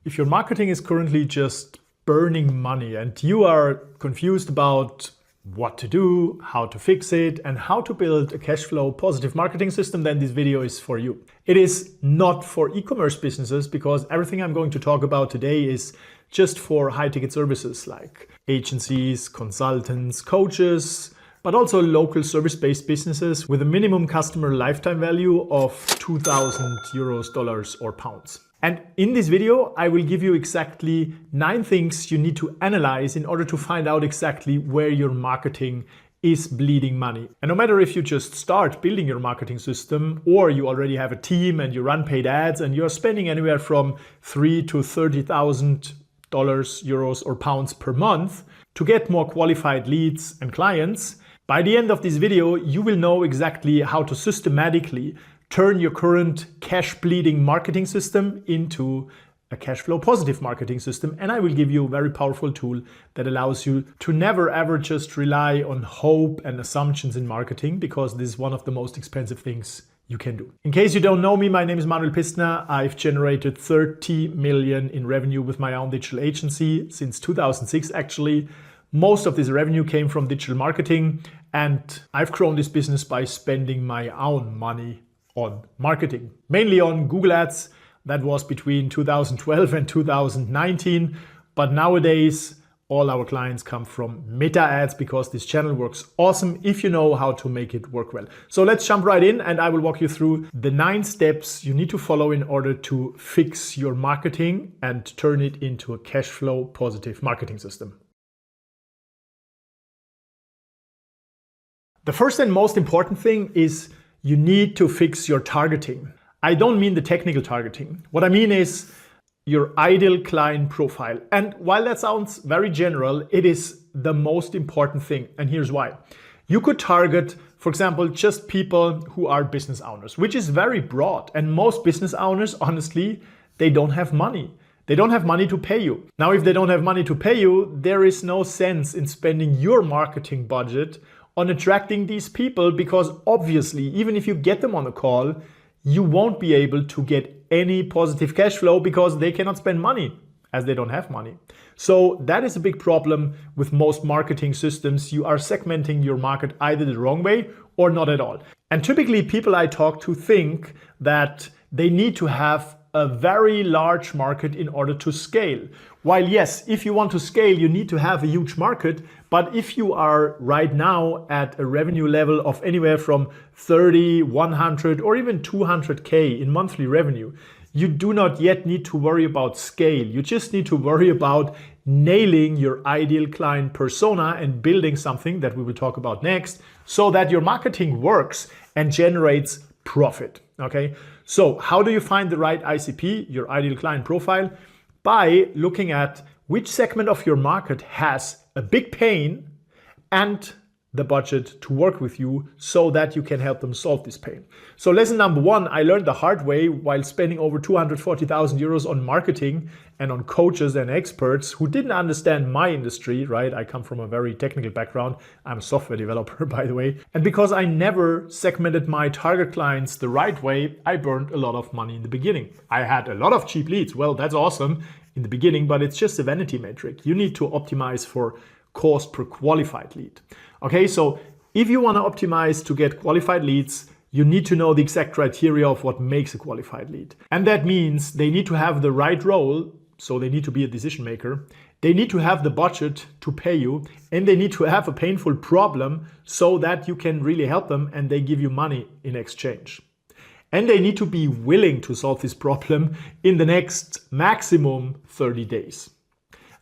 If your marketing is currently just burning money and you are confused about what to do, how to fix it, and how to build a cash flow positive marketing system, then this video is for you. It is not for e-commerce businesses because everything I'm going to talk about today is just for high-ticket services like agencies, consultants, coaches, but also local service-based businesses with a minimum customer lifetime value of 2,000 euros, dollars, or pounds. And in this video, I will give you exactly 9 things you need to analyze in order to find out exactly where your marketing is bleeding money. And no matter if you just start building your marketing system or you already have a team and you run paid ads and you're spending anywhere from $3,000 to $30,000, euros, or pounds per month to get more qualified leads and clients, by the end of this video, you will know exactly how to systematically turn your current cash bleeding marketing system into a cash flow positive marketing system. And I will give you a very powerful tool that allows you to never ever just rely on hope and assumptions in marketing, because this is one of the most expensive things you can do. In case you don't know me, my name is Manuel Pistner. I've generated 30 million in revenue with my own digital agency since 2006 actually. Most of this revenue came from digital marketing, and I've grown this business by spending my own money on marketing, mainly on Google Ads. That was between 2012 and 2019. But nowadays, all our clients come from Meta ads because this channel works awesome if you know how to make it work well. So let's jump right in and I will walk you through the 9 steps you need to follow in order to fix your marketing and turn it into a cash flow positive marketing system. The first and most important thing is you need to fix your targeting. I don't mean the technical targeting. What I mean is your ideal client profile. And while that sounds very general, it is the most important thing. And here's why. You could target, for example, just people who are business owners, which is very broad. And most business owners, honestly, they don't have money. They don't have money to pay you. Now, if they don't have money to pay you, there is no sense in spending your marketing budget on attracting these people, because obviously, even if you get them on a call, you won't be able to get any positive cash flow because they cannot spend money as they don't have money. So that is a big problem with most marketing systems. You are segmenting your market either the wrong way or not at all. And typically people I talk to think that they need to have a very large market in order to scale. While yes, if you want to scale, you need to have a huge market. But if you are right now at a revenue level of anywhere from 30, 100, or even 200K in monthly revenue, you do not yet need to worry about scale. You just need to worry about nailing your ideal client persona and building something that we will talk about next so that your marketing works and generates profit. Okay, so how do you find the right ICP, your ideal client profile? By looking at which segment of your market has a big pain and the budget to work with you so that you can help them solve this pain. So lesson number 1, I learned the hard way while spending over 240,000 euros on marketing and on coaches and experts who didn't understand my industry, right? I come from a very technical background. I'm a software developer, by the way. And because I never segmented my target clients the right way, I burned a lot of money in the beginning. I had a lot of cheap leads. Well, that's awesome in the beginning, but it's just a vanity metric. You need to optimize for cost per qualified lead. Okay, so if you want to optimize to get qualified leads, you need to know the exact criteria of what makes a qualified lead. And that means they need to have the right role, so they need to be a decision maker. They need to have the budget to pay you, and they need to have a painful problem so that you can really help them and they give you money in exchange. And they need to be willing to solve this problem in the next maximum 30 days.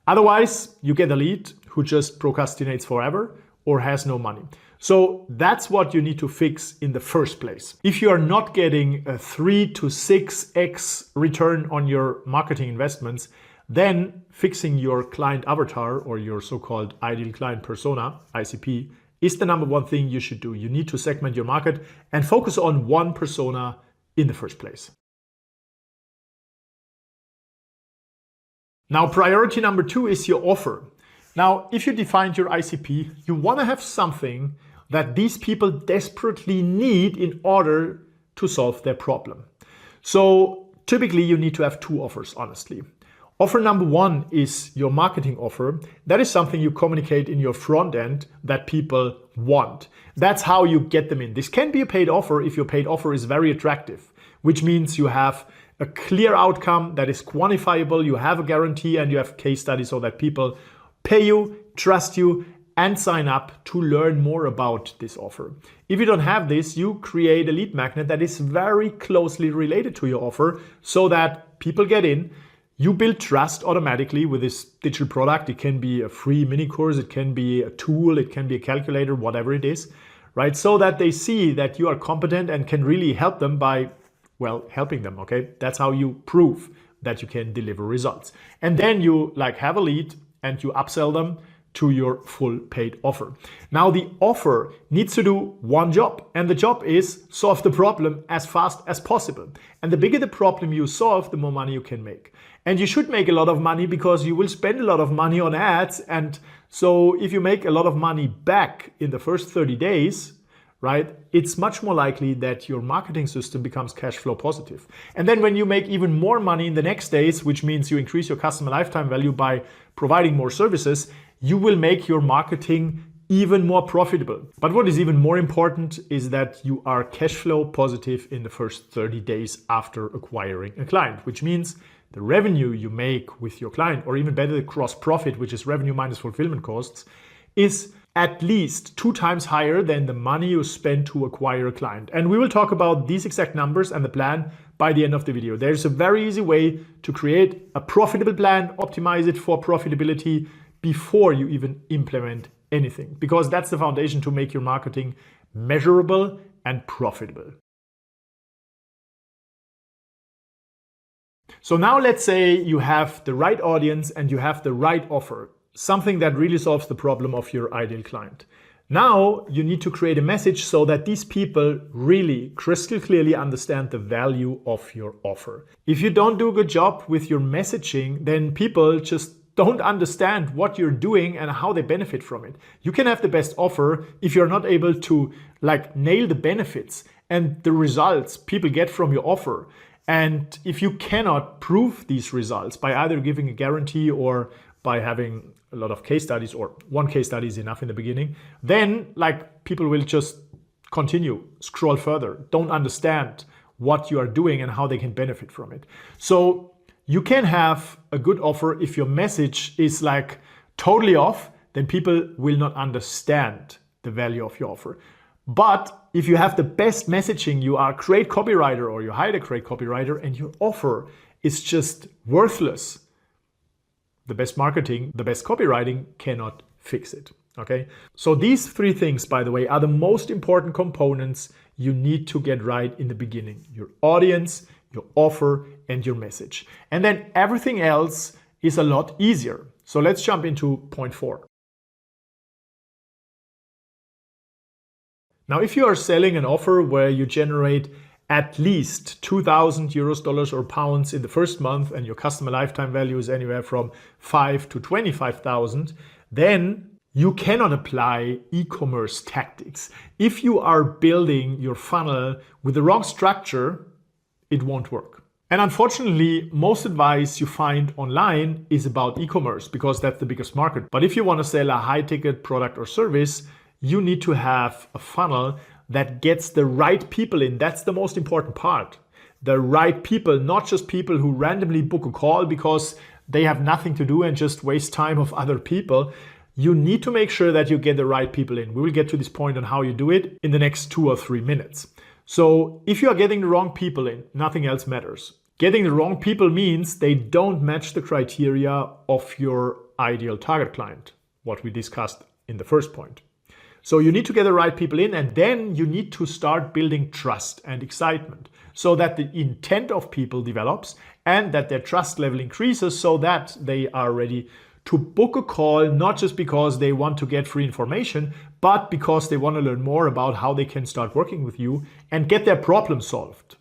Otherwise, you get a lead who just procrastinates forever or has no money. So that's what you need to fix in the first place. If you are not getting a 3 to 6x return on your marketing investments, then fixing your client avatar or your so-called ideal client persona, ICP, is the number 1 thing you should do. You need to segment your market and focus on one persona in the first place. Now, priority number 2 is your offer. Now, if you defined your ICP, you want to have something that these people desperately need in order to solve their problem. So typically you need to have 2 offers, honestly. Offer number one is your marketing offer. That is something you communicate in your front end that people want. That's how you get them in. This can be a paid offer if your paid offer is very attractive, which means you have a clear outcome that is quantifiable, you have a guarantee, and you have case studies so that people pay you, trust you, and sign up to learn more about this offer. If you don't have this, you create a lead magnet that is very closely related to your offer so that people get in. You build trust automatically with this digital product. It can be a free mini course, it can be a tool, it can be a calculator, whatever it is, right? So that they see that you are competent and can really help them by, well, helping them, okay? That's how you prove that you can deliver results. And then you have a lead and you upsell them to your full paid offer. Now the offer needs to do one job, and the job is solve the problem as fast as possible. And the bigger the problem you solve, the more money you can make. And you should make a lot of money because you will spend a lot of money on ads. And so if you make a lot of money back in the first 30 days, right, it's much more likely that your marketing system becomes cash flow positive. And then when you make even more money in the next days, which means you increase your customer lifetime value by providing more services, you will make your marketing even more profitable. But what is even more important is that you are cash flow positive in the first 30 days after acquiring a client, which means the revenue you make with your client, or even better, the gross profit, which is revenue minus fulfillment costs, is at least 2 times higher than the money you spend to acquire a client. And we will talk about these exact numbers and the plan by the end of the video. There's a very easy way to create a profitable plan, optimize it for profitability before you even implement anything, because that's the foundation to make your marketing measurable and profitable. So now let's say you have the right audience and you have the right offer, something that really solves the problem of your ideal client. Now you need to create a message so that these people really crystal clearly understand the value of your offer. If you don't do a good job with your messaging, then people just don't understand what you're doing and how they benefit from it. You can have the best offer if you're not able to nail the benefits and the results people get from your offer. And if you cannot prove these results by either giving a guarantee or by having a lot of case studies, or one case study is enough in the beginning, then people will just continue, scroll further, don't understand what you are doing and how they can benefit from it. So you can have a good offer if your message is totally off, then people will not understand the value of your offer. But if you have the best messaging, you are a great copywriter or you hired a great copywriter and your offer is just worthless, the best marketing, the best copywriting cannot fix it. Okay? So these 3 things, by the way, are the most important components you need to get right in the beginning. Your audience, your offer, and your message. And then everything else is a lot easier. So let's jump into point 4. Now, if you are selling an offer where you generate at least 2,000 euros, dollars, or pounds in the first month, and your customer lifetime value is anywhere from 5 to 25,000, then you cannot apply e-commerce tactics. If you are building your funnel with the wrong structure, it won't work. And unfortunately, most advice you find online is about e-commerce because that's the biggest market. But if you want to sell a high-ticket product or service, you need to have a funnel that gets the right people in. That's the most important part. The right people, not just people who randomly book a call because they have nothing to do and just waste time of other people. You need to make sure that you get the right people in. We will get to this point on how you do it in the next 2 or 3 minutes. So if you are getting the wrong people in, nothing else matters. Getting the wrong people means they don't match the criteria of your ideal target client, what we discussed in the first point. So you need to get the right people in, and then you need to start building trust and excitement so that the intent of people develops and that their trust level increases so that they are ready to book a call, not just because they want to get free information, but because they want to learn more about how they can start working with you and get their problem solved.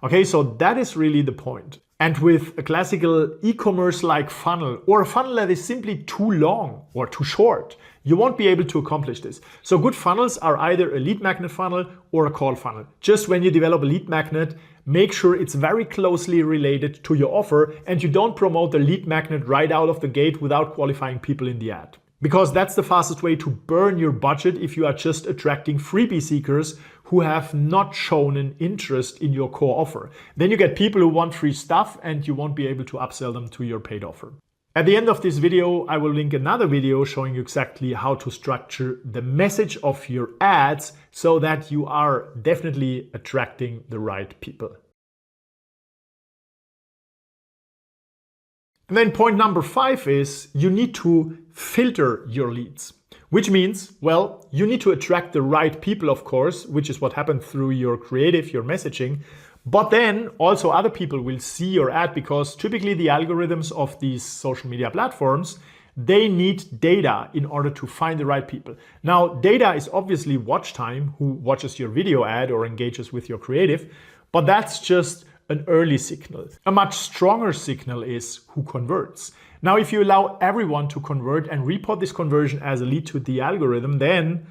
Okay, so that is really the point. And with a classical e-commerce-like funnel, or a funnel that is simply too long or too short, you won't be able to accomplish this. So good funnels are either a lead magnet funnel or a call funnel. Just when you develop a lead magnet, make sure it's very closely related to your offer, and you don't promote the lead magnet right out of the gate without qualifying people in the ad. Because that's the fastest way to burn your budget if you are just attracting freebie seekers who have not shown an interest in your core offer. Then you get people who want free stuff and you won't be able to upsell them to your paid offer. At the end of this video, I will link another video showing you exactly how to structure the message of your ads so that you are definitely attracting the right people. And then point number 5 is you need to filter your leads, which means, well, you need to attract the right people, of course, which is what happened through your creative, your messaging. But then also other people will see your ad because typically the algorithms of these social media platforms, they need data in order to find the right people. Now, data is obviously watch time, who watches your video ad or engages with your creative, but that's just an early signal. A much stronger signal is who converts. Now, if you allow everyone to convert and report this conversion as a lead to the algorithm, then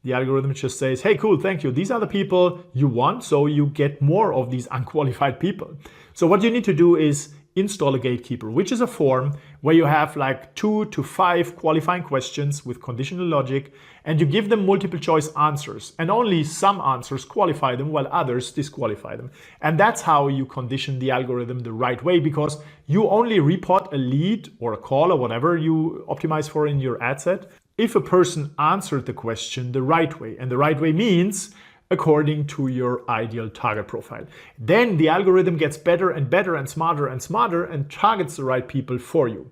the algorithm just says, hey, cool, thank you. These are the people you want, so you get more of these unqualified people. So what you need to do is install a Gatekeeper, which is a form where you have like 2 to 5 qualifying questions with conditional logic, and you give them multiple choice answers, and only some answers qualify them while others disqualify them. And that's how you condition the algorithm the right way, because you only report a lead or a call or whatever you optimize for in your ad set if a person answered the question the right way. And the right way means according to your ideal target profile. Then the algorithm gets better and better and smarter and targets the right people for you.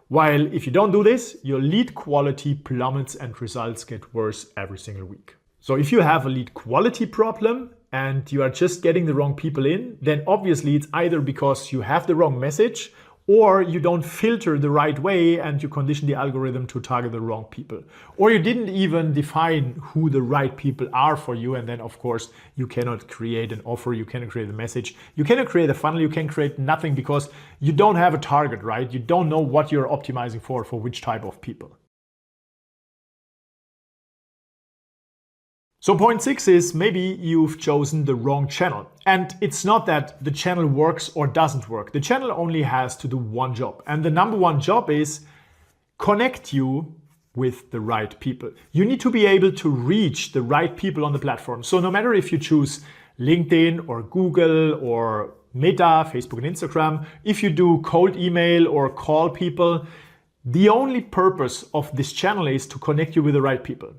While if you don't do this, your lead quality plummets and results get worse every single week. So if you have a lead quality problem and you are just getting the wrong people in, then obviously it's either because you have the wrong message or you don't filter the right way and you condition the algorithm to target the wrong people. Or you didn't even define who the right people are for you, and then of course you cannot create an offer, you cannot create a message, you cannot create a funnel, you can create nothing because you don't have a target, right? You don't know what you're optimizing for which type of people. So point 6 is maybe you've chosen the wrong channel. And it's not that the channel works or doesn't work. The channel only has to do one job. And the number one job is connect you with the right people. You need to be able to reach the right people on the platform. So no matter if you choose LinkedIn or Google or Meta, Facebook and Instagram, if you do cold email or call people, the only purpose of this channel is to connect you with the right people.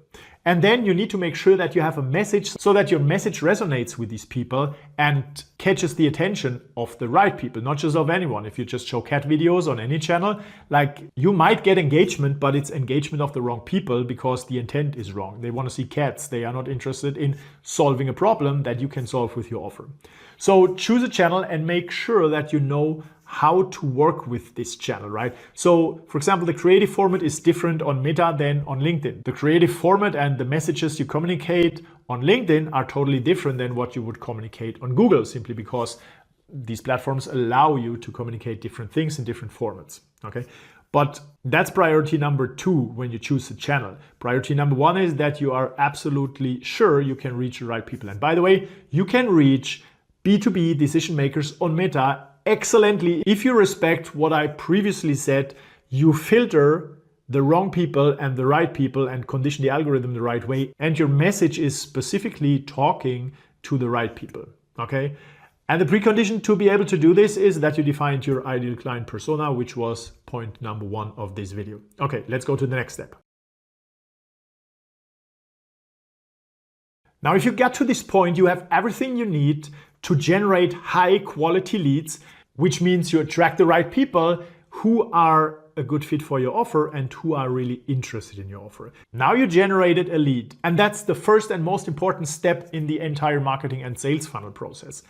And then you need to make sure that you have a message so that your message resonates with these people and catches the attention of the right people, not just of anyone. If you just show cat videos on any channel, like you might get engagement, but it's engagement of the wrong people because the intent is wrong. They want to see cats. They are not interested in solving a problem that you can solve with your offer. So choose a channel and make sure that you know how to work with this channel, right? So for example, the creative format is different on Meta than on LinkedIn. The creative format and the messages you communicate on LinkedIn are totally different than what you would communicate on Google, simply because these platforms allow you to communicate different things in different formats, okay? But that's priority number 2 when you choose a channel. Priority number 1 is that you are absolutely sure you can reach the right people. And by the way, you can reach B2B decision makers on Meta excellently if you respect what I previously said. You filter the wrong people and the right people and condition the algorithm the right way, and your message is specifically talking to the right people, okay? And the precondition to be able to do this is that you defined your ideal client persona, which was point number 1 of this video. Okay, let's go to the next step. Now, if you get to this point, you have everything you need to generate high quality leads, which means you attract the right people who are a good fit for your offer and who are really interested in your offer. Now you generated a lead, and that's the first and most important step in the entire marketing and sales funnel process.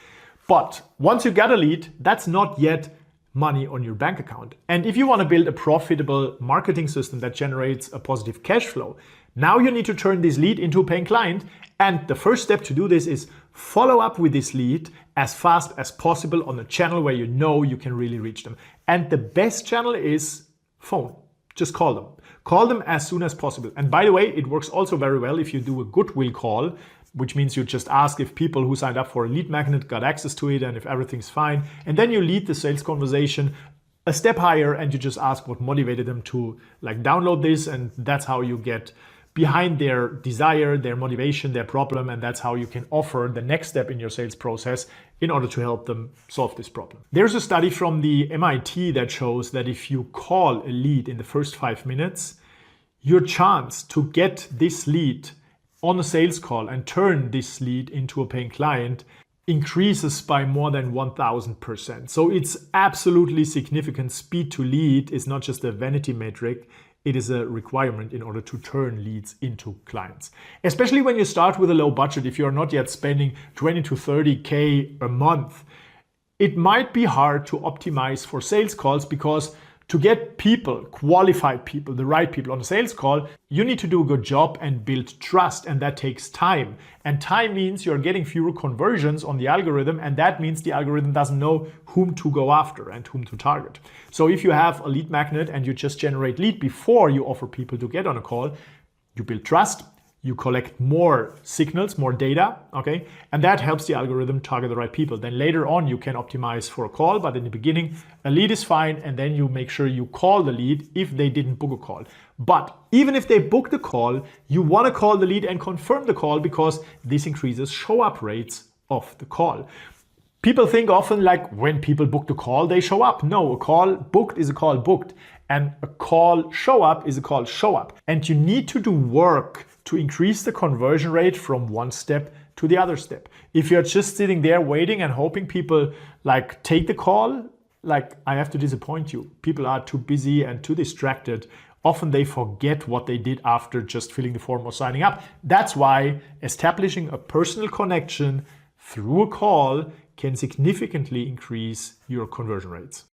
But once you get a lead, that's not yet money on your bank account. And if you want to build a profitable marketing system that generates a positive cash flow, now you need to turn this lead into a paying client. And the first step to do this is follow up with this lead as fast as possible on a channel where you know you can really reach them. And the best channel is phone. Just call them. Call them as soon as possible. And by the way, it works also very well if you do a goodwill call, which means you just ask if people who signed up for a lead magnet got access to it and if everything's fine. And then you lead the sales conversation a step higher and you just ask what motivated them to download this. And that's how you get behind their desire, their motivation, their problem. And that's how you can offer the next step in your sales process in order to help them solve this problem. There's a study from the MIT that shows that if you call a lead in the first 5 minutes, your chance to get this lead on a sales call and turn this lead into a paying client increases by more than 1000%. So it's absolutely significant. Speed to lead is not just a vanity metric, it is a requirement in order to turn leads into clients. Especially when you start with a low budget, if you're not yet spending 20 to 30K a month, it might be hard to optimize for sales calls because to get people, qualified people, the right people on a sales call, you need to do a good job and build trust, and that takes time. And time means you're getting fewer conversions on the algorithm, and that means the algorithm doesn't know whom to go after and whom to target. So if you have a lead magnet and you just generate lead before you offer people to get on a call, you build trust, you collect more signals, more data, okay? And that helps the algorithm target the right people. Then later on, you can optimize for a call, but in the beginning, a lead is fine, and then you make sure you call the lead if they didn't book a call. But even if they booked a call, you wanna call the lead and confirm the call because this increases show-up rates of the call. People think often when people book the call, they show up. No, a call booked is a call booked, and a call show up is a call show up. And you need to do work to increase the conversion rate from one step to the other step. If you're just sitting there waiting and hoping people take the call, I have to disappoint you. People are too busy and too distracted. Often they forget what they did after just filling the form or signing up. That's why establishing a personal connection through a call can significantly increase your conversion rates.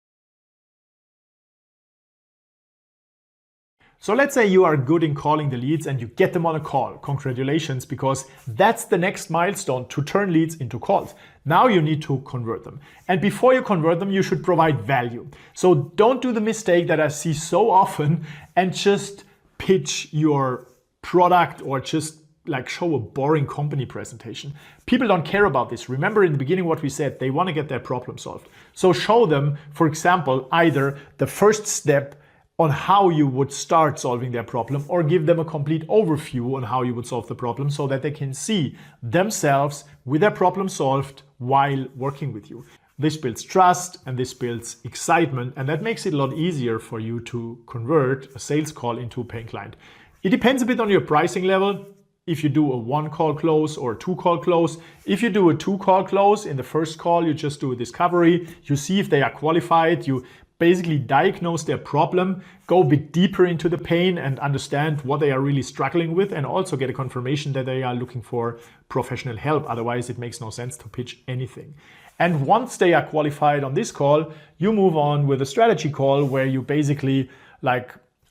So let's say you are good in calling the leads and you get them on a call. Congratulations, because that's the next milestone to turn leads into calls. Now you need to convert them. And before you convert them, you should provide value. So don't do the mistake that I see so often and just pitch your product or just show a boring company presentation. People don't care about this. Remember in the beginning what we said, they want to get their problem solved. So show them, for example, either the first step on how you would start solving their problem, or give them a complete overview on how you would solve the problem so that they can see themselves with their problem solved while working with you. This builds trust and this builds excitement, and that makes it a lot easier for you to convert a sales call into a paying client. It depends a bit on your pricing level. If you do a 1-call close or a 2-call close. If you do a 2-call close, in the first call, you just do a discovery. You see if they are qualified. You basically diagnose their problem, go a bit deeper into the pain and understand what they are really struggling with, and also get a confirmation that they are looking for professional help. Otherwise, it makes no sense to pitch anything. And once they are qualified on this call, you move on with a strategy call where you basically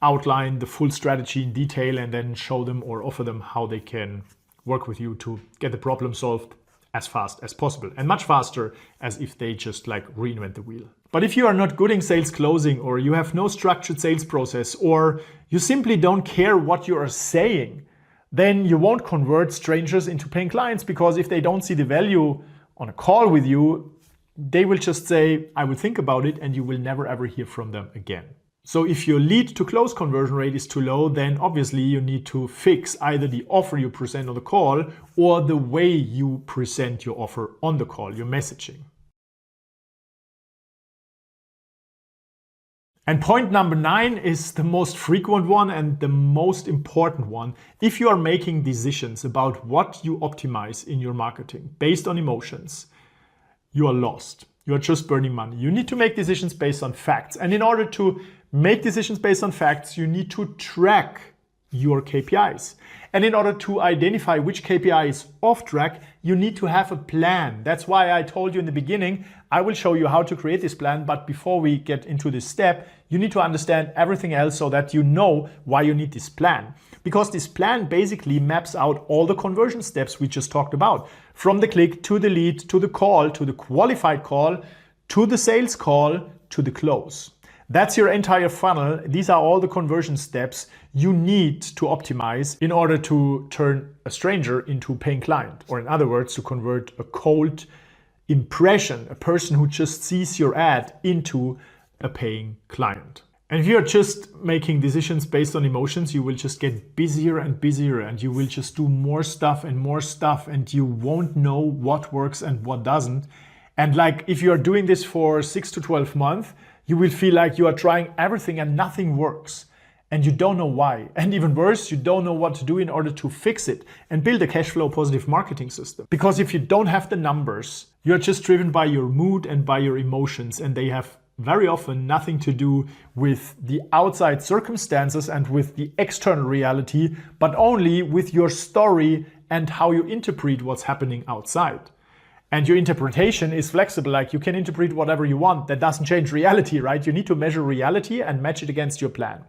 outline the full strategy in detail and then show them or offer them how they can work with you to get the problem solved as fast as possible, and much faster as if they just reinvent the wheel. But if you are not good in sales closing, or you have no structured sales process, or you simply don't care what you are saying, then you won't convert strangers into paying clients, because if they don't see the value on a call with you, they will just say, I will think about it, and you will never ever hear from them again. So if your lead to close conversion rate is too low, then obviously you need to fix either the offer you present on the call or the way you present your offer on the call, your messaging. And point number 9 is the most frequent one and the most important one. If you are making decisions about what you optimize in your marketing based on emotions, you are lost. You are just burning money. You need to make decisions based on facts. And in order to make decisions based on facts, you need to track your KPIs. And in order to identify which KPI is off track, you need to have a plan. That's why I told you in the beginning, I will show you how to create this plan. But before we get into this step, you need to understand everything else so that you know why you need this plan. Because this plan basically maps out all the conversion steps we just talked about. From the click to the lead, to the call, to the qualified call, to the sales call, to the close. That's your entire funnel. These are all the conversion steps you need to optimize in order to turn a stranger into a paying client, or in other words, to convert a cold impression, a person who just sees your ad, into a paying client. And if you're just making decisions based on emotions, you will just get busier and busier, and you will just do more stuff, and you won't know what works and what doesn't. And like, if you're doing this for 6 to 12 months, you will feel like you are trying everything and nothing works. And you don't know why. And even worse, you don't know what to do in order to fix it and build a cash flow positive marketing system. Because if you don't have the numbers, you're just driven by your mood and by your emotions, and they have very often nothing to do with the outside circumstances and with the external reality, but only with your story and how you interpret what's happening outside. And your interpretation is flexible, like you can interpret whatever you want. That doesn't change reality, right? You need to measure reality and match it against your plan.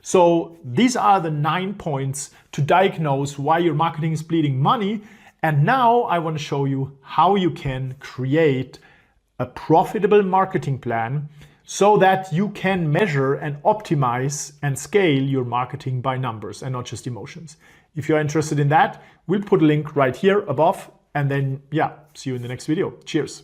So these are the 9 points to diagnose why your marketing is bleeding money. And now I want to show you how you can create a profitable marketing plan so that you can measure and optimize and scale your marketing by numbers and not just emotions. If you're interested in that, we'll put a link right here above. And then, yeah, see you in the next video. Cheers.